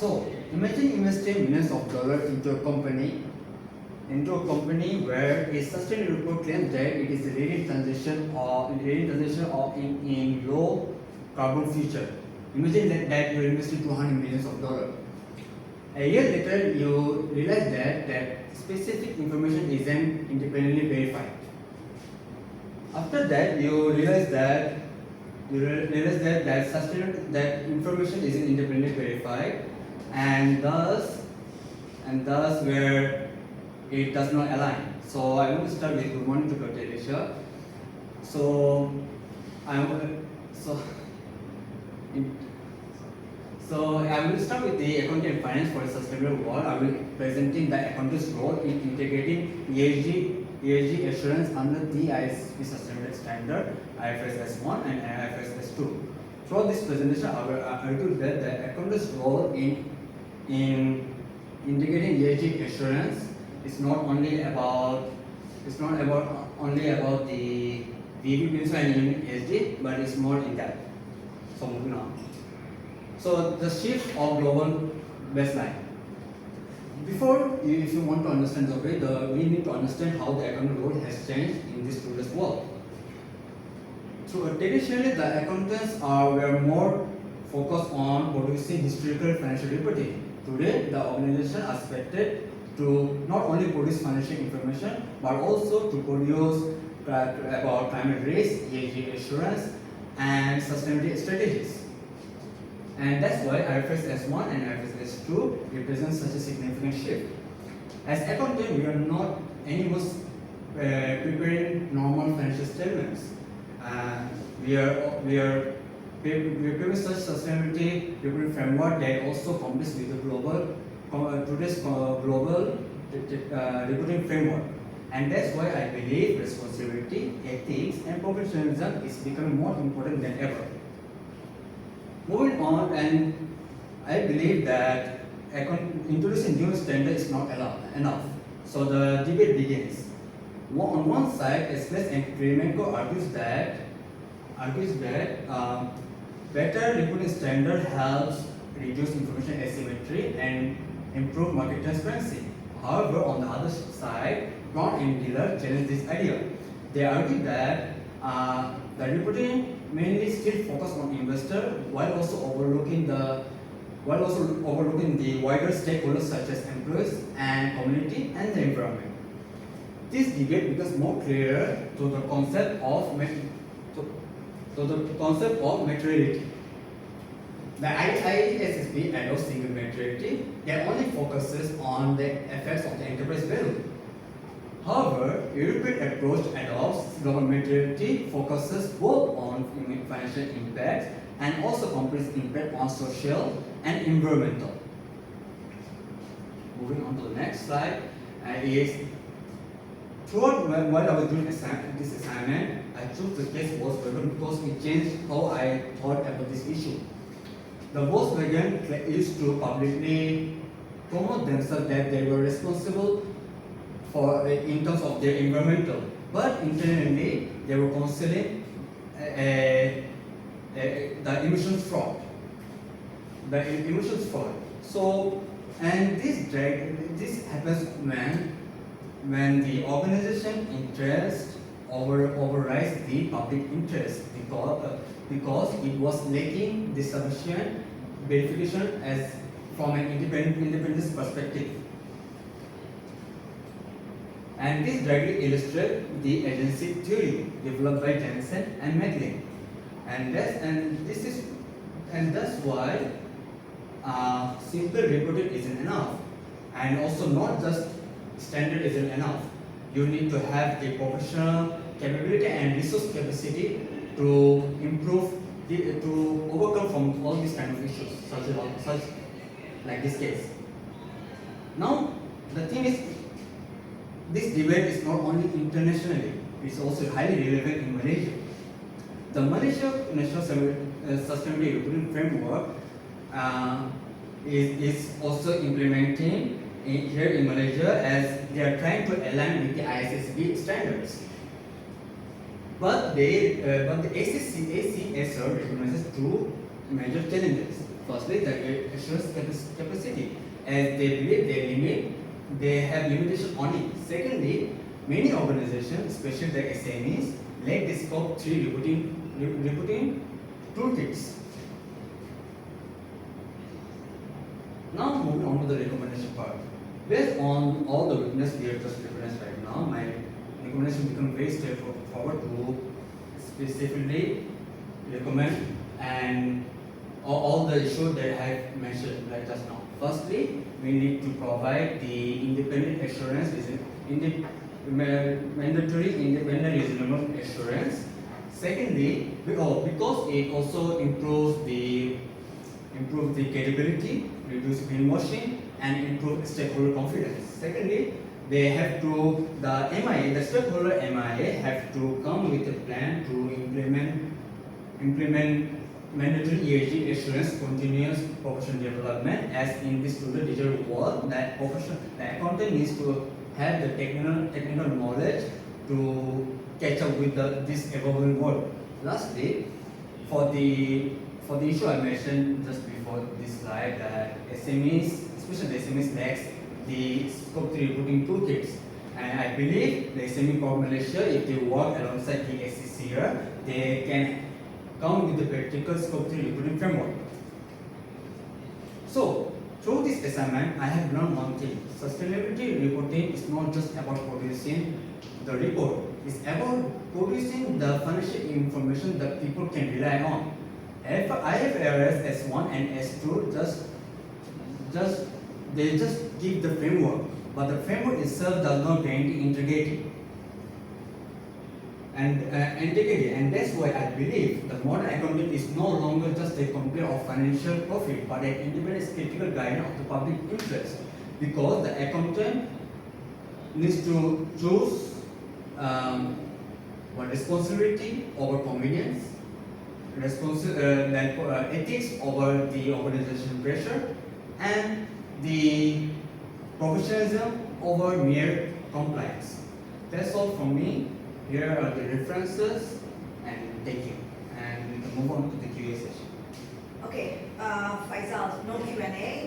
So imagine investing millions of dollars into a company where a sustainable report claims that it is a leading transition in low carbon future. Imagine that you invested 200 millions of dollars. A year later, you realize that specific information isn't independently verified. After that, you realize that that information isn't independently verified, and thus where it does not align. So I want to start with good morning to Dr. Elisha. So I will start with the accounting and finance for a sustainable world. I will be presenting the accountant's role in integrating ESG assurance under the ISP sustainability standard IFRS S1 and IFRS S2. Throughout this presentation, I will argue that the accountant's role in integrating ESG assurance is not only about the VB principle and ESG, but it's more in depth. So moving on. So the shift of global baseline. If you want to understand the way, we need to understand how the accounting role has changed in this today's world. So traditionally, the accountants were more focused on producing historical financial reporting. Today, the organization are expected to not only produce financial information, but also to produce about climate risk, ESG assurance, and sustainability strategies. And that's why IFRS S1 and IFRS S2 represent such a significant shift. As accountants, we are not anymore preparing normal financial statements. We are preparing such sustainability reporting framework that also complies with the today's global reporting framework. And that's why I believe responsibility, ethics, and professionalism is becoming more important than ever. Moving on, and I believe that introducing new standards is not enough. So the debate begins. On one side, Estes and Kremenko argues that better reporting standard helps reduce information asymmetry and improve market transparency. However, on the other side, Brown and Diller challenge this idea. They argue that the reporting mainly still focus on investor while also overlooking the wider stakeholders such as employees and community and the environment. This debate becomes more clear to the concept of materiality. The IISSP adopts single materiality that only focuses on the effects of the enterprise value. However, European approach adopts global materiality, focuses both on financial impact and also complex impact on social and environmental. Moving on to the next slide is throughout while I was doing this assignment, I chose the case Volkswagen because it changed how I thought about this issue. The Volkswagen used to publicly promote themselves that they were responsible in terms of their environmental, but internally they were concealing the emissions fraud. So, and this happens when the organization interest overrides the public interest because it was lacking the sufficient verification as from an independence perspective. And this directly illustrates the agency theory developed by Jensen and Maclean. And that's why simple reporting isn't enough, and also not just standard isn't enough. You need to have the professional capability and resource capacity to overcome from all these kind of issues, such like this case. Now, the thing is, this debate is not only internationally, it's also highly relevant in Malaysia. The Malaysia National Sustainability Reporting Framework is also implementing here in Malaysia as they are trying to align with the ISSB standards. But the ACCSR recognizes two major challenges. Firstly, the assurance capacity, as they believe they have limitation on it. Secondly, many organizations, especially the SMEs, lack the scope 3 reporting toolkits. Now moving on to the recommendation part. Based on all the witness we have just witnessed right now, my recommendation becomes very straightforward to specifically recommend and all the issues that I have mentioned right just now. Firstly, we need to provide the independent assurance, mandatory independent reasonable assurance. Secondly, because it also improves the credibility, reduce greenwashing, and improve stakeholder confidence. Secondly, they have to the stakeholder MIA have to come with a plan to implement mandatory ESG assurance continuous professional development. As in this digital world, the accountant needs to have the technical knowledge to catch up with this evolving world. Lastly, for the issue I mentioned just before this slide, that SMEs, especially the SMEs, lacks the scope 3 reporting toolkits. And I believe the SME Corp Malaysia, if they work alongside the ACC here, they can come with the practical scope 3 reporting framework. So, through this assignment, I have learned one thing. Sustainability reporting is not just about producing the report. It's about producing the financial information that people can rely on. IFRS S1 and S2 they just give the framework, but the framework itself does not guarantee integrity. And that's why I believe the modern accounting is no longer just a compare of financial profit, but an independent critical guardian of the public interest. Because the accountant needs to choose responsibility over convenience, ethics over the organization pressure, and the professionalism over mere compliance. That's all from me. Here are the references, and thank you. And we can move on to the QA session. Okay, Faysal, no Q&A.